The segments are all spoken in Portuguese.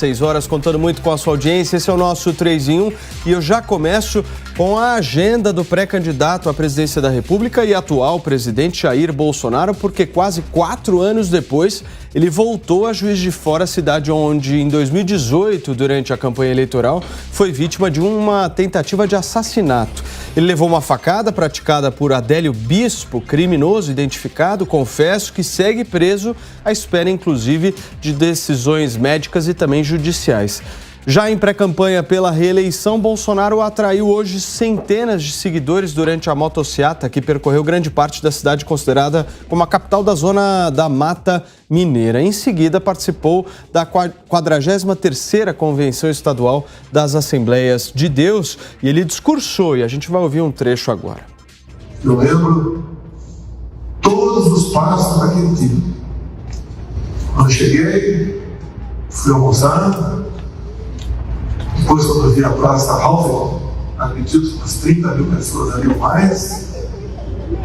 6 horas, contando muito com a sua audiência. Esse é o nosso 3 em 1 e eu já começo com a agenda do pré-candidato à presidência da República e atual presidente Jair Bolsonaro, porque quase 4 anos depois ele voltou a Juiz de Fora, cidade onde em 2018, durante a campanha eleitoral, foi vítima de uma tentativa de assassinato. Ele levou uma facada praticada por Adélio Bispo, criminoso identificado, confesso, que segue preso à espera, inclusive, de decisões médicas e também judiciais. Já em pré-campanha pela reeleição, Bolsonaro atraiu hoje centenas de seguidores durante a motociata que percorreu grande parte da cidade considerada como a capital da zona da Mata Mineira. Em seguida, participou da 43ª Convenção Estadual das Assembleias de Deus e ele discursou, e a gente vai ouvir um trecho agora. Eu lembro todos os passos daquele dia. Quando cheguei, fui almoçar. Depois, quando eu vi a Praça Halfel, acredito umas 30 mil pessoas ali ou mais,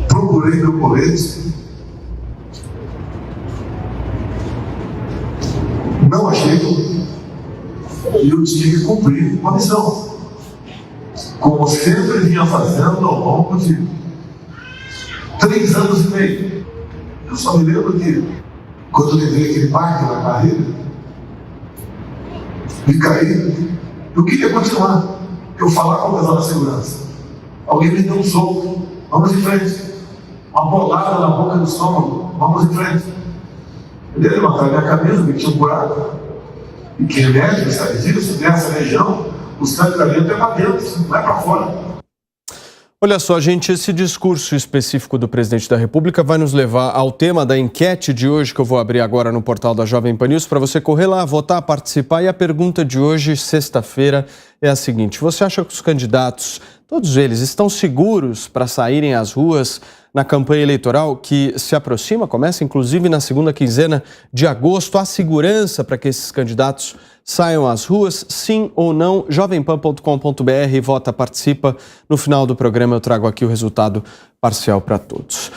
procurei meu colete, não achei, e eu tinha que cumprir uma missão, como sempre vinha fazendo ao longo de 3 anos e meio. Eu só me lembro que, quando eu levei aquele parque na barriga, e caí, eu queria continuar. Eu falar com o pessoal da segurança. Alguém me deu um soco. Vamos em frente. Uma bolada na boca do estômago. Vamos em frente. Ele levantou minha camisa, me tinha um buraco. E quem é médico sabe disso, nessa região, o sangramento é para dentro, não é para fora. Olha só, gente, esse discurso específico do presidente da República vai nos levar ao tema da enquete de hoje, que eu vou abrir agora no portal da Jovem Pan News, para você correr lá, votar, participar. E a pergunta de hoje, sexta-feira, é a seguinte: você acha que os candidatos, todos eles, estão seguros para saírem às ruas na campanha eleitoral que se aproxima, começa inclusive na segunda quinzena de agosto? Há segurança para que esses candidatos saiam às ruas, sim ou não? Jovempan.com.br, vota, participa. No final do programa eu trago aqui o resultado parcial para todos.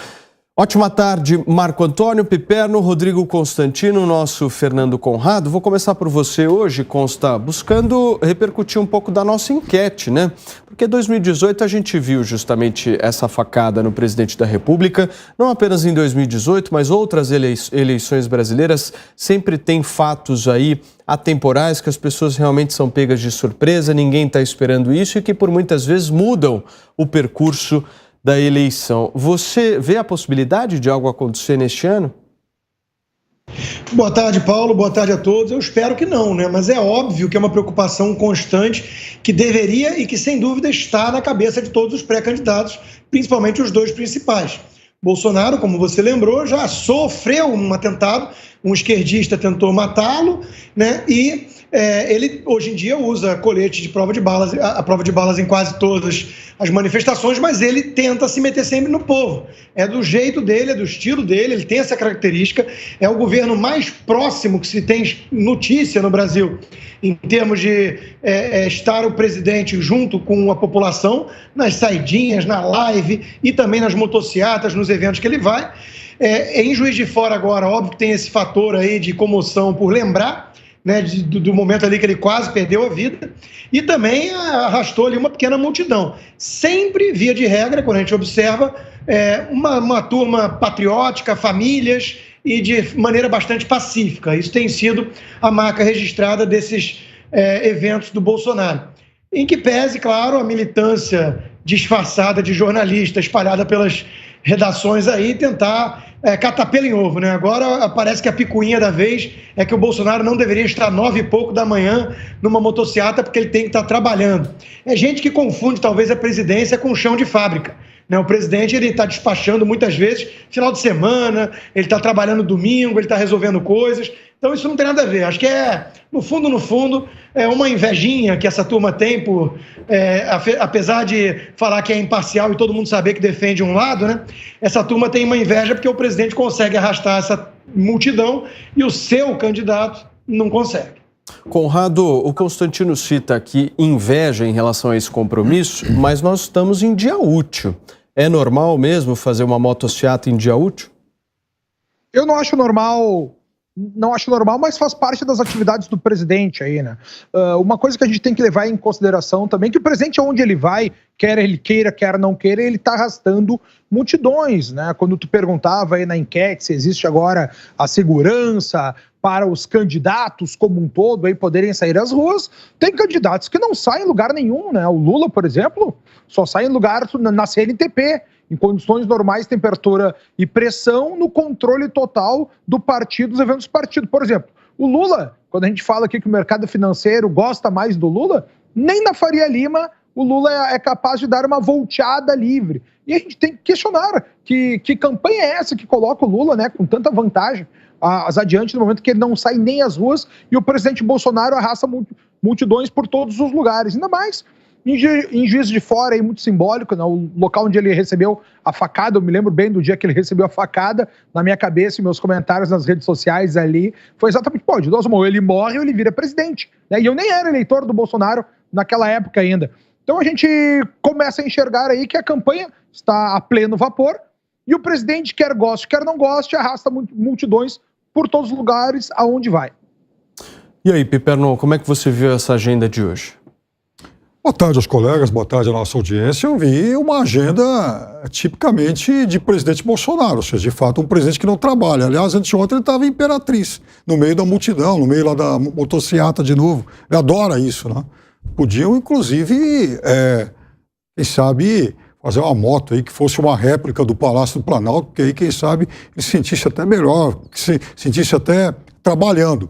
Ótima tarde, Marco Antônio Piperno, Rodrigo Constantino, nosso Fernando Conrado. Vou começar por você hoje, Consta, buscando repercutir um pouco da nossa enquete, né? Porque em 2018 a gente viu justamente essa facada no presidente da República, não apenas em 2018, mas outras eleições brasileiras sempre tem fatos aí atemporais que as pessoas realmente são pegas de surpresa, ninguém está esperando isso e que por muitas vezes mudam o percurso da eleição. Você vê a possibilidade de algo acontecer neste ano? Boa tarde, Paulo. Boa tarde a todos. Eu espero que não, né? Mas é óbvio que é uma preocupação constante que deveria e que, sem dúvida, está na cabeça de todos os pré-candidatos, principalmente os dois principais. Bolsonaro, como você lembrou, já sofreu um atentado, um esquerdista tentou matá-lo, né? E ele, hoje em dia, usa colete de prova de balas, a prova de balas em quase todas as manifestações, mas ele tenta se meter sempre no povo. É do jeito dele, é do estilo dele, ele tem essa característica, é o governo mais próximo que se tem notícia no Brasil, em termos de estar o presidente junto com a população, nas saidinhas, na live e também nas motociatas, nos eventos que ele vai. Em Juiz de Fora agora, óbvio que tem esse fator aí de comoção por lembrar, né, do momento ali que ele quase perdeu a vida, e também arrastou ali uma pequena multidão. Sempre, via de regra, quando a gente observa, uma turma patriótica, famílias, e de maneira bastante pacífica. Isso tem sido a marca registrada desses eventos do Bolsonaro. Em que pese, claro, a militância disfarçada de jornalista espalhada pelas redações aí, tentar catar pelo em ovo, né? Agora parece que a picuinha da vez é que o Bolsonaro não deveria estar 9 e pouco da manhã numa motociata porque ele tem que estar trabalhando. É gente que confunde talvez a presidência com o chão de fábrica, né? O presidente ele está despachando muitas vezes final de semana, ele está trabalhando domingo, ele está resolvendo coisas. Então isso não tem nada a ver. Acho que no fundo, é uma invejinha que essa turma tem por, apesar de falar que é imparcial e todo mundo saber que defende um lado, né? Essa turma tem uma inveja porque o presidente consegue arrastar essa multidão e o seu candidato não consegue. Conrado, o Constantino cita aqui inveja em relação a esse compromisso, mas nós estamos em dia útil. É normal mesmo fazer uma motociata em dia útil? Eu não acho normal não acho normal, mas faz parte das atividades do presidente aí, né? Uma coisa que a gente tem que levar em consideração também, que o presidente, onde ele vai, quer ele queira, quer não queira, ele está arrastando multidões, né? Quando tu perguntava aí na enquete se existe agora a segurança para os candidatos como um todo aí poderem sair às ruas, tem candidatos que não saem em lugar nenhum, né? O Lula, por exemplo, só sai em lugar na CNTP, em condições normais, temperatura e pressão, no controle total do partido, dos eventos do partido. Por exemplo, o Lula, quando a gente fala aqui que o mercado financeiro gosta mais do Lula, nem na Faria Lima o Lula é capaz de dar uma volteada livre. E a gente tem que questionar que campanha é essa que coloca o Lula, né, com tanta vantagem adiante no momento que ele não sai nem às ruas e o presidente Bolsonaro arrasta multidões por todos os lugares. Ainda mais em Juiz de Fora, aí, muito simbólico, né? O local onde ele recebeu a facada, eu me lembro bem do dia que ele recebeu a facada, na minha cabeça e meus comentários nas redes sociais ali, foi exatamente, pô, de duas mãos, ele morre ou ele vira presidente, né? E eu nem era eleitor do Bolsonaro naquela época ainda. Então a gente começa a enxergar aí que a campanha está a pleno vapor e o presidente, quer goste, quer não goste, arrasta multidões por todos os lugares aonde vai. E aí, Piperno, como é que você viu essa agenda de hoje? Boa tarde aos colegas, boa tarde à nossa audiência. Eu vi uma agenda tipicamente de presidente Bolsonaro, ou seja, de fato um presidente que não trabalha. Aliás, anteontem ele estava em Imperatriz, no meio da multidão, no meio lá da motociata de novo. Ele adora isso, né? Podiam, inclusive, quem sabe, fazer uma moto aí que fosse uma réplica do Palácio do Planalto, porque aí, quem sabe, ele se sentisse até melhor, que se sentisse até trabalhando.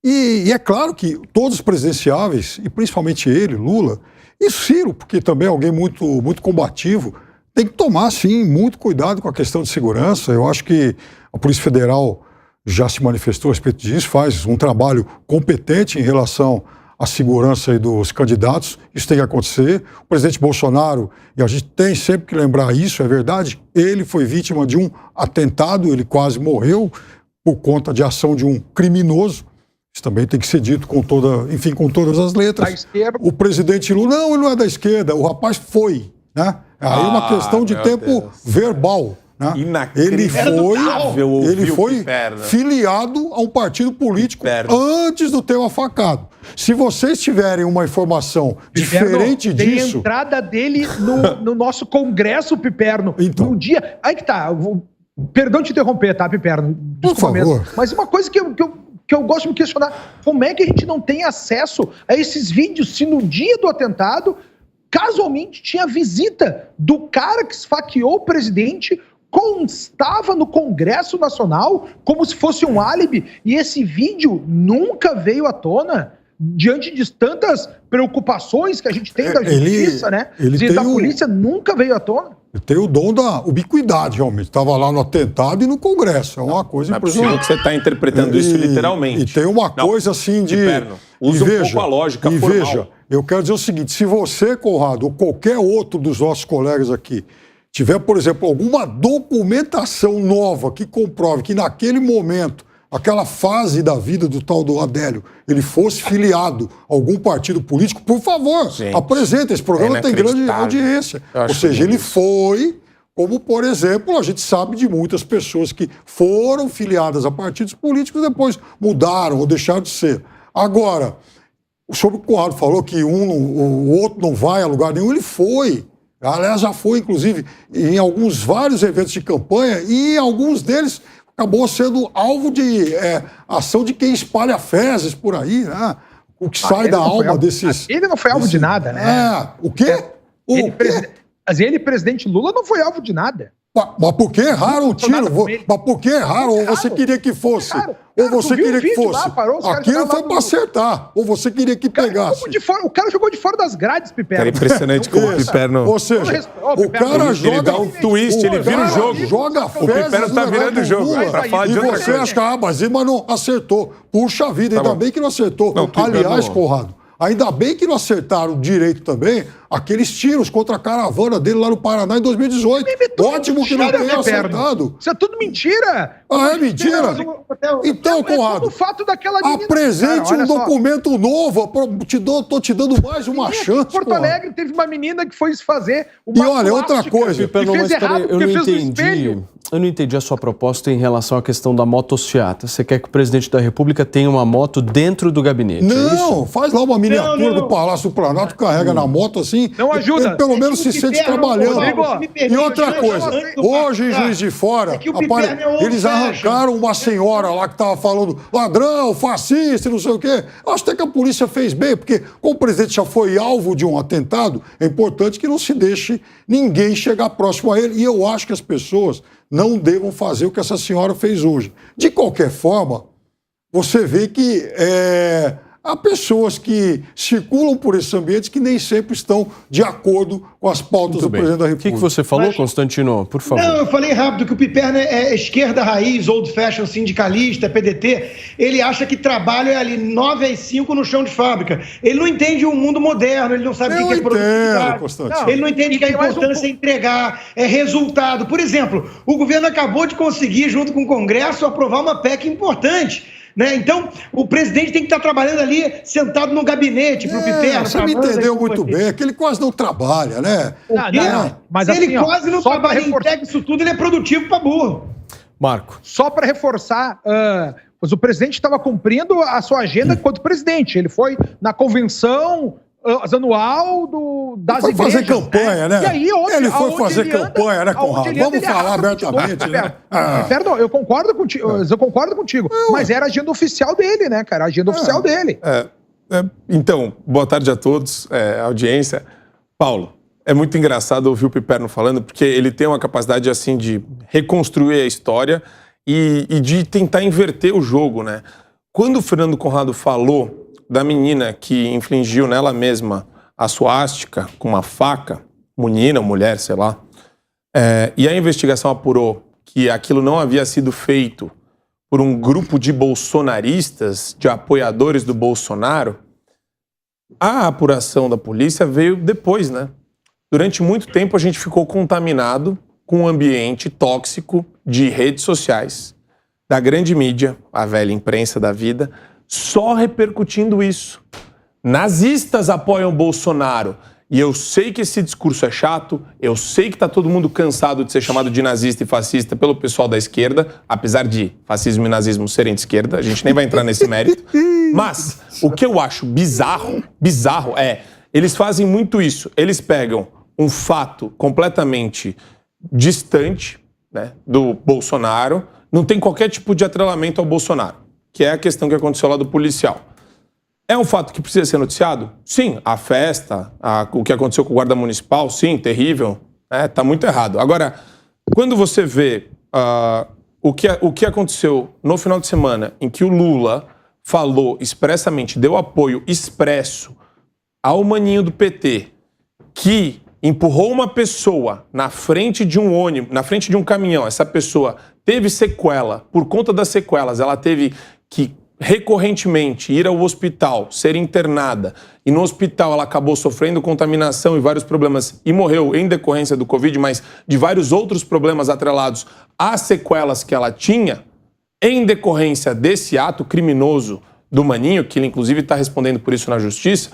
E é claro que todos os presidenciáveis, e principalmente ele, Lula, e Ciro, porque também é alguém muito combativo, tem que tomar, sim, muito cuidado com a questão de segurança. Eu acho que a Polícia Federal já se manifestou a respeito disso, faz um trabalho competente em relação à segurança aí dos candidatos. Isso tem que acontecer. O presidente Bolsonaro, e a gente tem sempre que lembrar isso, é verdade, ele foi vítima de um atentado, ele quase morreu por conta de ação de um criminoso. Isso também tem que ser dito com todas as letras. Da esquerda. O presidente Lula, não, ele não é da esquerda, o rapaz foi, né? Aí é uma questão de tempo verbal, né? Ele foi filiado a um partido político antes do ter o afacado. Se vocês tiverem uma informação diferente disso... Tem a entrada dele no nosso congresso, Piperno, então, no dia... Aí que tá, perdão te interromper, tá, Piperno? Por favor. Mas uma coisa que eu gosto de me questionar, como é que a gente não tem acesso a esses vídeos se no dia do atentado, casualmente, tinha visita do cara que esfaqueou o presidente, constava no Congresso Nacional como se fosse um álibi, e esse vídeo nunca veio à tona, diante de tantas preocupações que a gente tem da justiça, né? Da polícia, nunca veio à tona. Tem o dom da ubiquidade, realmente. Estava lá no atentado e no Congresso. É uma coisa impressionante. Não é possível que você está interpretando isso literalmente. E tem uma coisa assim de... Usa um pouco a lógica formal. Veja, eu quero dizer o seguinte, se você, Conrado, ou qualquer outro dos nossos colegas aqui, tiver, por exemplo, alguma documentação nova que comprove que naquele momento, aquela fase da vida do tal do Adélio, ele fosse filiado a algum partido político, por favor, apresente. Esse programa tem grande audiência. Ou seja, ele foi, como, por exemplo, a gente sabe de muitas pessoas que foram filiadas a partidos políticos e depois mudaram ou deixaram de ser. Agora, sobre o que o Conrado falou que o outro não vai a lugar nenhum, ele foi. Aliás, já foi, inclusive, em vários eventos de campanha e em alguns deles acabou sendo alvo de ação de quem espalha fezes por aí, né? O que sai da alma desses... Ele não foi alvo de nada, né? O quê? Mas ele, presidente Lula, não foi alvo de nada. Mas por que erraram o tiro? Mas por que erraram? Ou você queria que fosse? Ou você queria que fosse? Aquilo foi para acertar. Ou você queria que pegasse? O cara jogou de fora das grades, Piperno. É impressionante como o Piperno... Ou seja, o cara joga... Ele dá um twist, ele vira o jogo. Joga o Piperno tá virando o jogo. Pra falar de outra coisa. E você acha que mas não acertou. Puxa vida, ainda bem que não acertou. Não, aliás, Conrado, ainda bem que não acertaram direito também aqueles tiros contra a caravana dele lá no Paraná em 2018. Ótimo que não tenha acertado. Isso é tudo mentira. Ah, é mentira? Então, Conrado, o fato daquela menina, apresente cara, um documento novo. Tô te dando mais uma chance. Porto Alegre teve uma menina que foi se fazer uma E olha, outra coisa. E fez errado porque fez no espelho. Eu não entendi a sua proposta em relação à questão da motociata. Você quer que o presidente da República tenha uma moto dentro do gabinete? Não, faz lá uma miniatura do Palácio do Planalto, carrega na moto assim. Não ajuda. Ele pelo menos se sente trabalhando. E outra coisa, hoje em Juiz de Fora, eles arrancaram uma senhora lá que estava falando ladrão, fascista, não sei o quê. Acho até que a polícia fez bem, porque como o presidente já foi alvo de um atentado, é importante que não se deixe ninguém chegar próximo a ele. E eu acho que as pessoas não devam fazer o que essa senhora fez hoje. De qualquer forma, você vê que há pessoas que circulam por esses ambientes que nem sempre estão de acordo com as pautas do presidente da República. O que você falou, Constantino? Por favor. Não, eu falei rápido que o Piperno é esquerda raiz, old fashion, sindicalista, PDT. Ele acha que trabalho é ali 9 às 5 no chão de fábrica. Ele não entende o mundo moderno, ele não sabe o que é produtividade. Ele não entende que a importância é entregar, é resultado. Por exemplo, o governo acabou de conseguir, junto com o Congresso, aprovar uma PEC importante. Né? Então, o presidente tem que estar trabalhando ali, sentado no gabinete para o Piperno. Você me entendeu muito bem, é que ele quase não trabalha, né? Mas se assim, ele quase não trabalha e entrega isso tudo, ele é produtivo para burro. Marco. Só para reforçar, pois o presidente estava cumprindo a sua agenda enquanto presidente. Ele foi na convenção anual das igrejas. Foi fazer campanha, né? E aí, ele foi fazer campanha, né, Conrado? Vamos falar abertamente, né? Perdão, eu concordo contigo. Mas era a agenda oficial dele, né, cara? A agenda oficial dele. Então, boa tarde a todos, audiência. Paulo, é muito engraçado ouvir o Piperno falando, porque ele tem uma capacidade, assim, de reconstruir a história e de tentar inverter o jogo, né? Quando o Fernando Conrado falou da menina que infligiu nela mesma a suástica com uma faca, menina ou mulher, sei lá, e a investigação apurou que aquilo não havia sido feito por um grupo de bolsonaristas, de apoiadores do Bolsonaro, a apuração da polícia veio depois, né? Durante muito tempo a gente ficou contaminado com um ambiente tóxico de redes sociais, da grande mídia, a velha imprensa da vida, só repercutindo isso. Nazistas apoiam Bolsonaro. E eu sei que esse discurso é chato, eu sei que tá todo mundo cansado de ser chamado de nazista e fascista pelo pessoal da esquerda, apesar de fascismo e nazismo serem de esquerda, a gente nem vai entrar nesse mérito. Mas o que eu acho bizarro é, eles fazem muito isso. Eles pegam um fato completamente distante, né, do Bolsonaro, não tem qualquer tipo de atrelamento ao Bolsonaro, que é a questão que aconteceu lá do policial. É um fato que precisa ser noticiado? Sim. A festa, o que aconteceu com o guarda municipal, sim, terrível. Tá muito errado. Agora, quando você vê o que aconteceu no final de semana, em que o Lula falou expressamente, deu apoio expresso ao maninho do PT, que empurrou uma pessoa na frente de um ônibus, na frente de um caminhão, essa pessoa teve sequela, por conta das sequelas, ela teve que recorrentemente ir ao hospital, ser internada, e no hospital ela acabou sofrendo contaminação e vários problemas e morreu em decorrência do Covid, mas de vários outros problemas atrelados às sequelas que ela tinha, em decorrência desse ato criminoso do Maninho, que ele inclusive está respondendo por isso na justiça.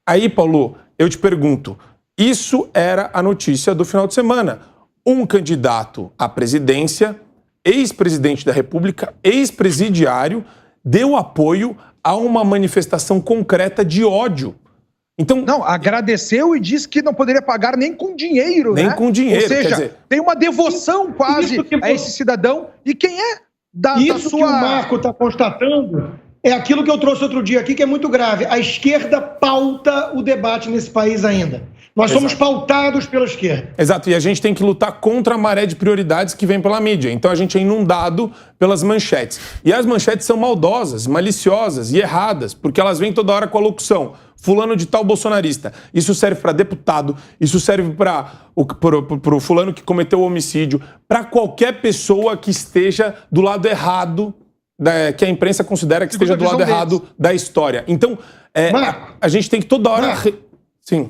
Aí, Paulo, eu te pergunto, isso era a notícia do final de semana. Um candidato à presidência, ex-presidente da República, ex-presidiário, deu apoio a uma manifestação concreta de ódio. Então, não, agradeceu e disse que não poderia pagar nem com dinheiro, nem né? com dinheiro, ou seja, quer dizer, tem uma devoção quase a esse cidadão. E quem é da isso sua... que o Marco está constatando é aquilo que eu trouxe outro dia aqui, que é muito grave. A esquerda pauta o debate nesse país ainda. Nós somos pautados pela esquerda. Exato, e a gente tem que lutar contra a maré de prioridades que vem pela mídia. Então a gente é inundado pelas manchetes. E as manchetes são maldosas, maliciosas e erradas, porque elas vêm toda hora com a locução. Fulano de tal bolsonarista. Isso serve para deputado, isso serve para o fulano que cometeu o homicídio, para qualquer pessoa que esteja do lado errado, que a imprensa considera que esteja do lado errado da história. Então, a gente tem que toda hora... Sim.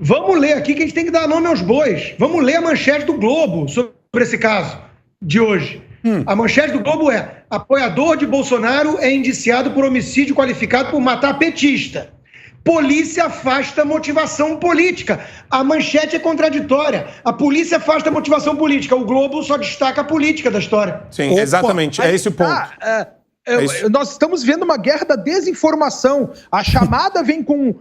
Vamos ler aqui que a gente tem que dar nome aos bois. Vamos ler a manchete do Globo sobre esse caso de hoje. A manchete do Globo é: apoiador de Bolsonaro é indiciado por homicídio qualificado por matar petista. Polícia afasta motivação política. A manchete é contraditória. A polícia afasta motivação política. O Globo só destaca a política da história. Sim, opa, exatamente. É esse o ponto. Nós estamos vendo uma guerra da desinformação. A chamada vem com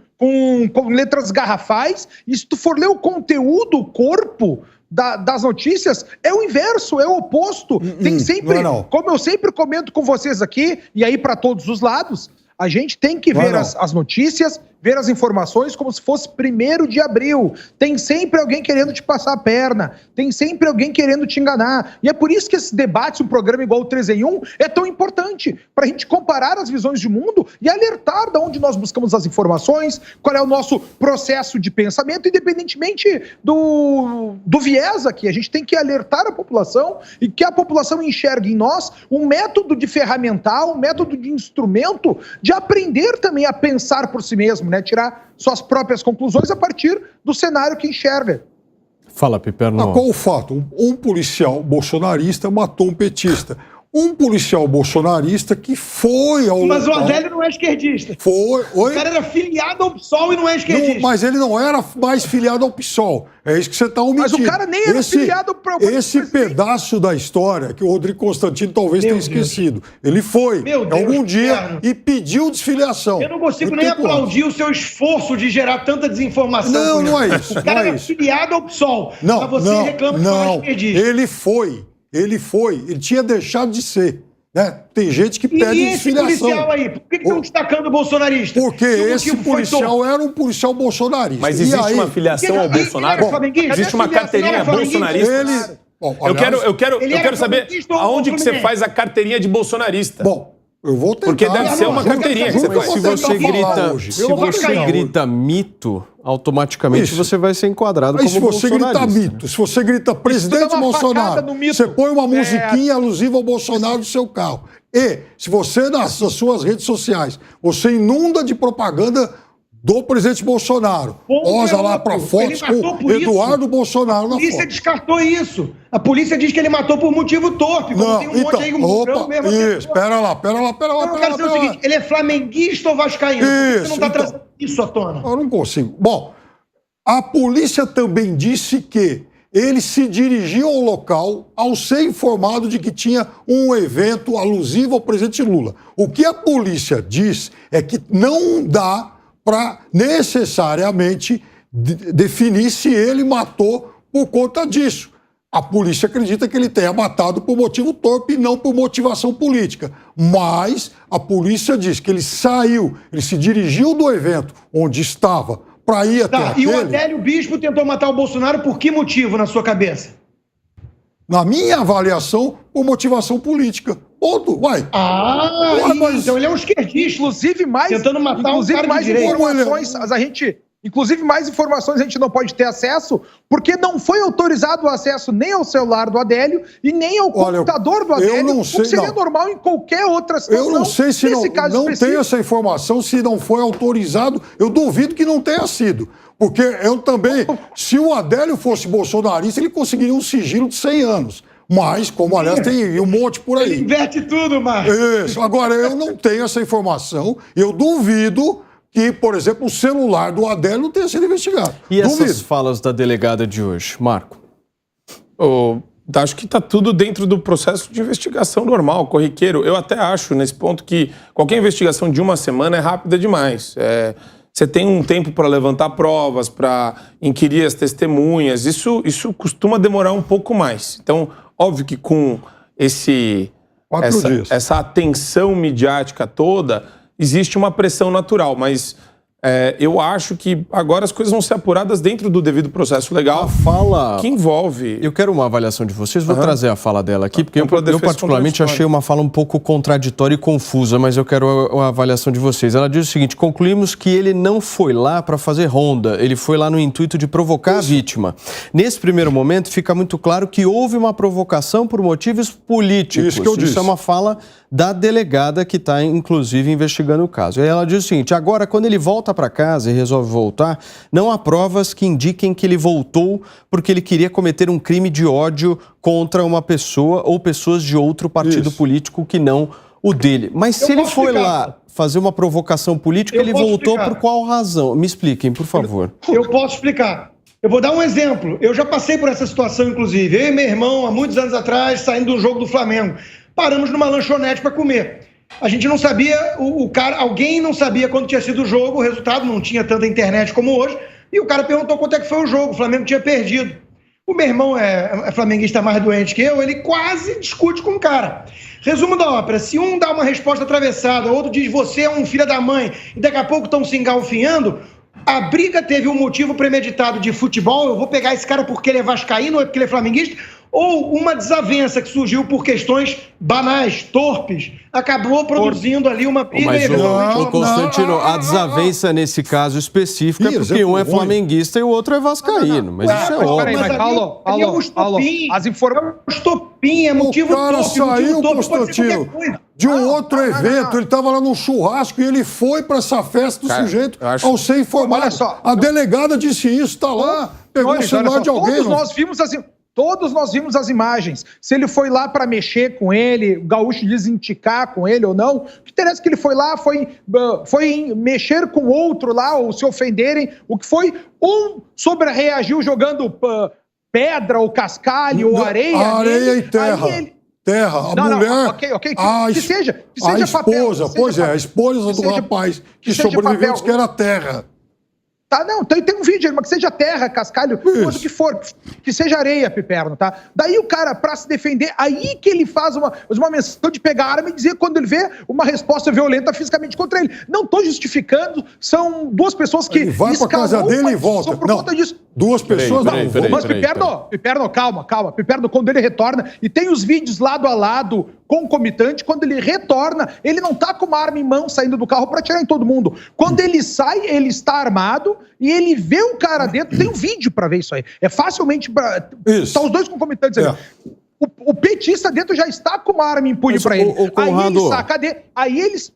letras garrafais, e se tu for ler o conteúdo, o corpo das notícias, é o inverso, é o oposto. Tem sempre, como eu sempre comento com vocês aqui, e aí para todos os lados, a gente tem que ver as notícias, ver as informações como se fosse 1º de abril. Tem sempre alguém querendo te passar a perna, tem sempre alguém querendo te enganar. E é por isso que esse debate, um programa igual o 3 em 1, é tão importante, para a gente comparar as visões de mundo e alertar de onde nós buscamos as informações, qual é o nosso processo de pensamento, independentemente do viés aqui. A gente tem que alertar a população e que a população enxergue em nós um método de ferramental, um método de instrumento de aprender também a pensar por si mesmo, né? Tirar suas próprias conclusões a partir do cenário que enxerga. Fala, Piperno. Qual o fato? Um policial bolsonarista matou um petista. Um policial bolsonarista que foi ao Mas o Adélio não é esquerdista. Foi. O cara era filiado ao PSOL e não é esquerdista. Não, mas ele não era mais filiado ao PSOL. É isso que você está omitindo. Mas o cara nem era filiado ao Esse pedaço da história que o Rodrigo Constantino talvez tenha esquecido. Ele foi algum dia e pediu desfiliação. Eu não consigo nem aplaudir o seu esforço de gerar tanta desinformação. Não é isso. O cara era filiado ao PSOL. Mas você reclama que não é esquerdista. Ele tinha deixado de ser. Né? Tem gente que pede desfiliação. E esse policial aí? Por que estão destacando o bolsonarista? Porque esse policial era um policial bolsonarista. Mas existe uma filiação ao Bolsonaro? Existe uma carteirinha bolsonarista? Eu quero saber aonde que você faz a carteirinha de bolsonarista. Bom, eu vou tentar. Porque deve ser uma carteirinha que você faz. Se você grita mito, automaticamente você vai ser enquadrado como bolsonarista. Se você grita mito, se você grita presidente Bolsonaro, você põe uma musiquinha alusiva ao Bolsonaro no seu carro. E se você, nas suas redes sociais, você inunda de propaganda do presidente Bolsonaro, posa lá para fotos com Eduardo Bolsonaro na foto. A polícia descartou isso. A polícia diz que ele matou por motivo torpe. Não, tem um monte aí, espera lá. Eu quero saber o seguinte, ele é flamenguista ou vascaíno? Por que você não está trazendo isso à tona? Eu não consigo. Bom, a polícia também disse que ele se dirigiu ao local ao ser informado de que tinha um evento alusivo ao presidente Lula. O que a polícia diz é que não dá para necessariamente definir se ele matou por conta disso. A polícia acredita que ele tenha matado por motivo torpe e não por motivação política. Mas a polícia diz que ele saiu, ele se dirigiu do evento onde estava para ir até aquele... E o Adélio Bispo tentou matar o Bolsonaro por que motivo, na sua cabeça? Na minha avaliação, por motivação política. Ponto, vai. Então ele é um esquerdista. Inclusive mais informações a gente não pode ter acesso, porque não foi autorizado o acesso nem ao celular do Adélio e nem ao computador do Adélio, o que seria normal em qualquer outra situação. Eu não sei se não tem essa informação, se não foi autorizado, eu duvido que não tenha sido. Porque eu também, se o Adélio fosse bolsonarista, ele conseguiria um sigilo de 100 anos. Mas, como aliás tem um monte por aí. Ele inverte tudo, Marcos. Isso. Agora, eu não tenho essa informação. Eu duvido que, por exemplo, o celular do Adélio não tenha sido investigado. E essas falas da delegada de hoje, Marco? Acho que está tudo dentro do processo de investigação normal, corriqueiro. Eu até acho, nesse ponto, que qualquer investigação de uma semana é rápida demais. Você tem um tempo para levantar provas, para inquirir as testemunhas. Isso costuma demorar um pouco mais. Então, óbvio que com essa atenção midiática toda, existe uma pressão natural, mas eu acho que agora as coisas vão ser apuradas dentro do devido processo legal. A fala que envolve... Eu quero uma avaliação de vocês, vou trazer a fala dela aqui, porque eu particularmente achei uma fala um pouco contraditória e confusa, mas eu quero a avaliação de vocês. Ela diz o seguinte: concluímos que ele não foi lá para fazer ronda, ele foi lá no intuito de provocar a vítima. Nesse primeiro momento, fica muito claro que houve uma provocação por motivos políticos. Isso que eu disse. Isso é uma fala da delegada que está, inclusive, investigando o caso. E ela diz o seguinte: agora, quando ele volta para casa e resolve voltar, não há provas que indiquem que ele voltou porque ele queria cometer um crime de ódio contra uma pessoa ou pessoas de outro partido político que não o dele. Mas se ele foi lá fazer uma provocação política, ele voltou por qual razão? Me expliquem, por favor. Eu posso explicar. Eu vou dar um exemplo. Eu já passei por essa situação, inclusive. Eu e meu irmão, há muitos anos atrás, saindo do jogo do Flamengo, paramos numa lanchonete para comer. A gente não sabia, alguém não sabia quando tinha sido o jogo, o resultado, não tinha tanta internet como hoje, e o cara perguntou quanto é que foi o jogo, o Flamengo tinha perdido. O meu irmão é flamenguista mais doente que eu, ele quase discute com o cara. Resumo da ópera, se um dá uma resposta atravessada, o outro diz você é um filho da mãe, e daqui a pouco estão se engalfinhando, a briga teve um motivo premeditado de futebol, eu vou pegar esse cara porque ele é vascaíno ou é porque ele é flamenguista, ou uma desavença que surgiu por questões banais, torpes, acabou produzindo ali uma briga. Mas o Constantino, a desavença nesse caso específico é porque um é flamenguista e o outro é vascaíno. Mas isso é óbvio. Peraí, mas Paulo, as informações... É um estopim, é motivo torpe. O cara saiu, Constantino, de um outro evento, ele estava lá num churrasco e ele foi para essa festa do sujeito ao ser informado. Olha só, a delegada disse isso, está lá, pegou o celular de alguém. Todos nós vimos as imagens. Se ele foi lá para mexer com ele, o Gaúcho desinticar com ele ou não, o que interessa é que ele foi lá, foi mexer com outro lá, ou se ofenderem, o que foi, um sobrereagiu jogando pedra ou cascalho ou areia. Areia e terra. Terra, a mulher, ok. a seja esposa, papel, a esposa do rapaz que sobreviveu, que era terra. Tá, não, tem um vídeo, mas que seja terra, cascalho, coisa que for, que seja areia, Piperno, tá? Daí o cara, pra se defender, aí que ele faz uma menção de pegar a arma e dizer quando ele vê uma resposta violenta fisicamente contra ele. Não tô justificando, são duas pessoas que... Ele vai pra casa dele e volta. Por conta disso. Duas pessoas não. Mas Piperno, calma. Piperno, quando ele retorna, e tem os vídeos lado a lado, concomitante, quando ele retorna, ele não tá com uma arma em mão saindo do carro pra atirar em todo mundo. Quando ele sai, ele está armado e ele vê o cara dentro, tem um vídeo pra ver isso aí. É facilmente... Tá os dois concomitantes ali. O petista dentro já está com uma arma em punho pra ele. Aí ele saca aí eles...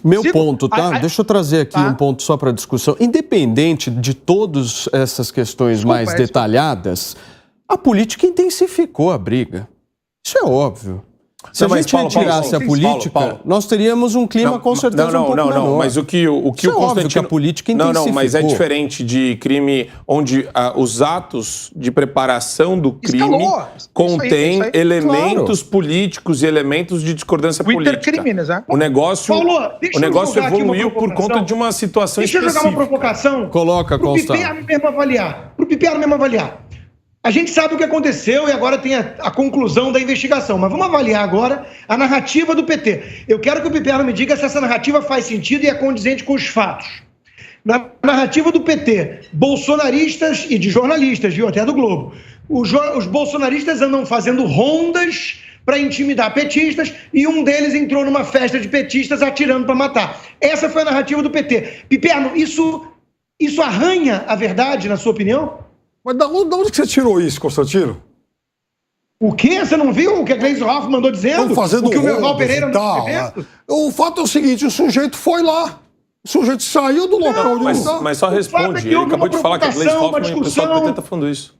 Meu ponto, tá? Deixa eu trazer aqui um ponto só para discussão. Independente de todas essas questões mais detalhadas, a política intensificou a briga. Isso é óbvio. Se a gente retirasse a política, nós teríamos um clima com certeza um pouco menor. Não, mas o que o Constantino... que a política intensificou. Não, mas é diferente de crime onde os atos de preparação do crime contêm elementos políticos e elementos de discordância política. O negócio evoluiu por conta de uma situação específica. Deixa eu jogar uma provocação. Coloca, Constantino. Pro Piperno mesmo avaliar. A gente sabe o que aconteceu e agora tem a conclusão da investigação. Mas vamos avaliar agora a narrativa do PT. Eu quero que o Piperno me diga se essa narrativa faz sentido e é condizente com os fatos. Na narrativa do PT, bolsonaristas e de jornalistas, viu, até do Globo, os bolsonaristas andam fazendo rondas para intimidar petistas e um deles entrou numa festa de petistas atirando para matar. Essa foi a narrativa do PT. Piperno, isso arranha a verdade, na sua opinião? Mas da onde que você tirou isso, Constantino? O quê? Você não viu o que a Gleisi Hoffmann mandou dizendo? Fazendo o que o Merval Pereira não disse? O fato é o seguinte, o sujeito foi lá. O sujeito saiu do local onde ele está. Mas só responde. Ele acabou de falar que a Gleisi Hoffmann e o pessoal do PT está falando isso.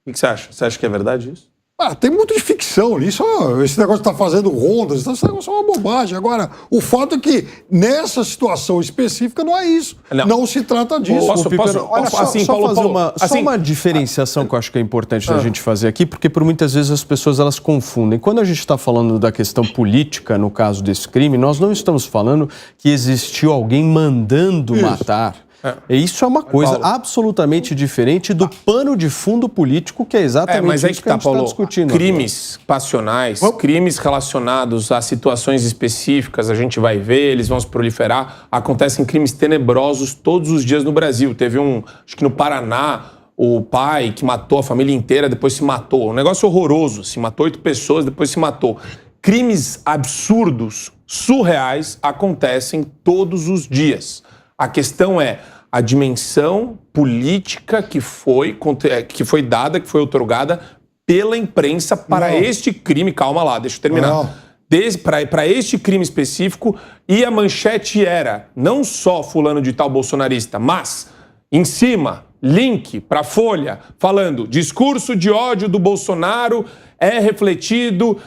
O que você acha? Você acha que é verdade isso? Tem muito de ficção ali. Esse negócio de estar fazendo rondas, esse negócio é uma bobagem. Agora, o fato é que nessa situação específica não é isso. Não se trata disso. Olha só, fazer uma diferenciação que eu acho que é importante da gente fazer aqui, porque por muitas vezes as pessoas elas confundem. Quando a gente está falando da questão política, no caso desse crime, nós não estamos falando que existiu alguém mandando matar. Isso é uma coisa absolutamente diferente do pano de fundo político, que é exatamente isso que a gente está discutindo. Crimes passionais, crimes relacionados a situações específicas, a gente vai ver, eles vão se proliferar. Acontecem crimes tenebrosos todos os dias no Brasil. Teve acho que no Paraná, o pai que matou a família inteira, depois se matou. Um negócio horroroso, assim, matou 8 pessoas, depois se matou. Crimes absurdos, surreais, acontecem todos os dias. A questão é a dimensão política que foi dada, que foi outorgada pela imprensa para este crime. Calma lá, deixa eu terminar. para este crime específico, e a manchete era não só fulano de tal bolsonarista, mas em cima, link para a Folha, falando discurso de ódio do Bolsonaro é refletido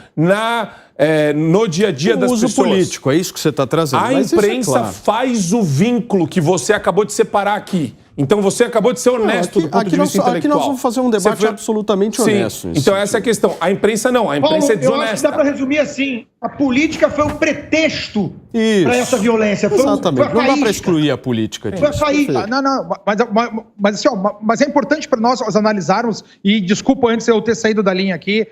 no dia a dia das pessoas. O uso político, é isso que você está trazendo. A imprensa faz o vínculo que você acabou de separar aqui. Então você acabou de ser honesto do ponto de vista intelectual. Aqui nós vamos fazer um debate absolutamente honesto. Sim, então essa é a questão. A imprensa não, a imprensa é desonesta. Eu acho que dá para resumir assim, a política foi o pretexto para essa violência. Exatamente, não dá para excluir a política disso. Mas é importante para nós analisarmos, e desculpa antes de eu ter saído da linha aqui,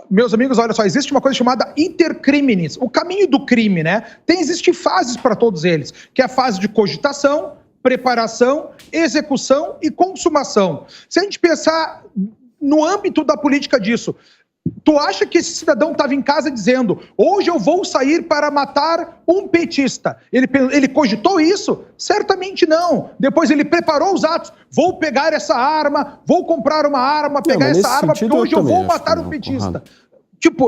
meus amigos, olha só, existe uma coisa chamada intercriminis, o caminho do crime, né? Existem fases para todos eles, que é a fase de cogitação, preparação, execução e consumação. Se a gente pensar no âmbito da política disso, tu acha que esse cidadão estava em casa dizendo, hoje eu vou sair para matar um petista? Ele cogitou isso? Certamente não. Depois ele preparou os atos. Vou pegar essa arma, vou comprar uma arma, pegar essa arma, porque hoje eu vou matar um petista.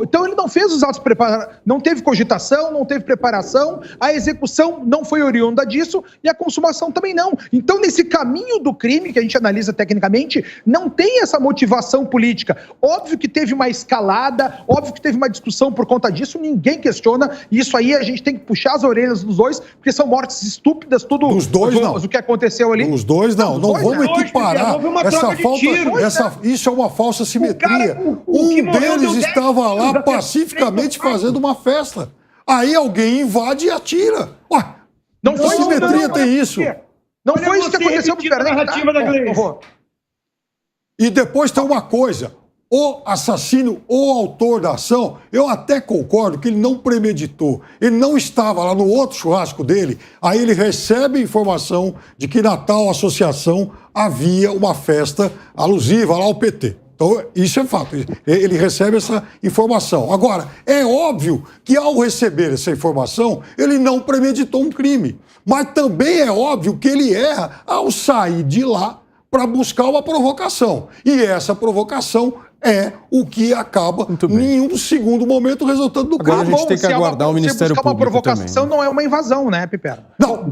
Então ele não fez os atos preparados, não teve cogitação, não teve preparação, a execução não foi oriunda disso e a consumação também não. Então, nesse caminho do crime, que a gente analisa tecnicamente, não tem essa motivação política. Óbvio que teve uma escalada, óbvio que teve uma discussão por conta disso, ninguém questiona, e isso aí a gente tem que puxar as orelhas dos dois, porque são mortes estúpidas, tudo dos dois, não. O que aconteceu ali. Os dois não, não vamos equiparar. Isso é uma falsa simetria. Um deles estava lá pacificamente fazendo uma festa. Aí alguém invade e atira. Ué, não foi simetria, tem isso. Não foi isso que aconteceu com a narrativa da Gleice. E depois tem uma coisa. O assassino, o autor da ação, eu até concordo que ele não premeditou. Ele não estava lá no outro churrasco dele. Aí ele recebe informação de que na tal associação havia uma festa alusiva lá ao PT. Então, isso é fato. Ele recebe essa informação. Agora, é óbvio que ao receber essa informação, ele não premeditou um crime. Mas também é óbvio que ele erra ao sair de lá para buscar uma provocação. E essa provocação é o que acaba, em um segundo momento, resultando do crime. Agora a gente tem que aguardar o Ministério Público uma provocação também. Não é uma invasão, né, Pipera? Não,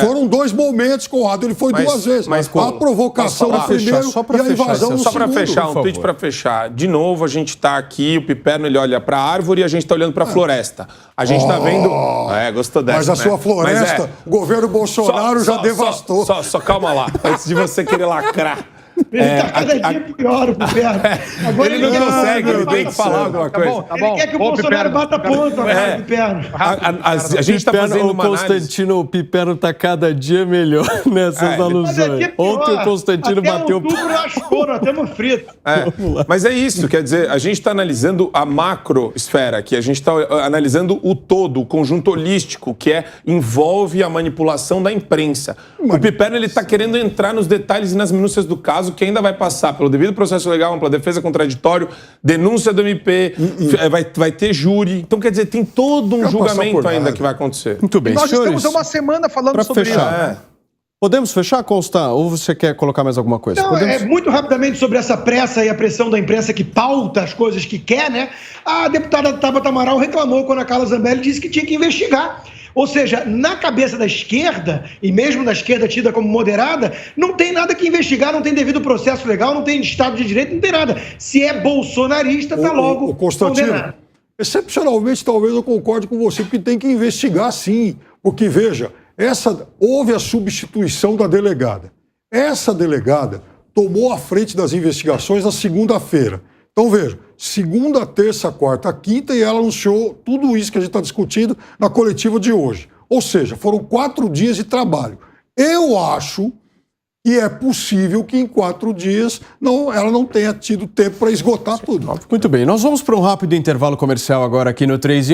foram dois momentos, Conrado, ele foi duas vezes. Mas a provocação no primeiro e a invasão no segundo. Só para fechar, um tweet para fechar. De novo, a gente está aqui, o Piperno ele olha para a árvore e a gente está olhando para a floresta. A gente está vendo... gostou dessa, mas a sua floresta, o governo Bolsonaro já devastou. Só calma lá, antes de você querer lacrar. Ele está cada dia pior, o Piperno. Agora ele não consegue, ele tem que falar alguma coisa. Ele quer que o Bolsonaro bata ponta, Piperno. A gente está fazendo uma O Piperno está cada dia melhor nessas alusões. Ontem o Constantino bateu... Até outubro lascou, nós estamos fritos. Mas é isso, quer dizer, a gente está analisando a macroesfera aqui, a gente está analisando o todo, o conjunto holístico, que envolve a manipulação da imprensa. O Piperno ele está querendo entrar nos detalhes e nas minúcias do caso, que ainda vai passar pelo devido processo legal, pela defesa contraditório, denúncia do MP, vai ter júri. Então, quer dizer, tem todo um julgamento ainda que vai acontecer. Muito bem, nós estamos há uma semana falando sobre isso. Podemos fechar, Consta? Ou você quer colocar mais alguma coisa? Não, muito rapidamente sobre essa pressa e a pressão da imprensa que pauta as coisas que quer, né? A deputada Tabata Amaral reclamou quando a Carla Zambelli disse que tinha que investigar. Ou seja, na cabeça da esquerda, e mesmo da esquerda tida como moderada, não tem nada que investigar, não tem devido processo legal, não tem Estado de Direito, não tem nada. Se é bolsonarista, está logo condenado. Excepcionalmente, talvez eu concorde com você, porque tem que investigar sim. Porque, veja, houve a substituição da delegada. Essa delegada tomou a frente das investigações na segunda-feira. Então, veja, segunda, terça, quarta, quinta, e ela anunciou tudo isso que a gente está discutindo na coletiva de hoje. Ou seja, foram 4 dias de trabalho. Eu acho que é possível que em 4 dias ela não tenha tido tempo para esgotar tudo. Muito bem, nós vamos para um rápido intervalo comercial agora aqui no 3 em 1.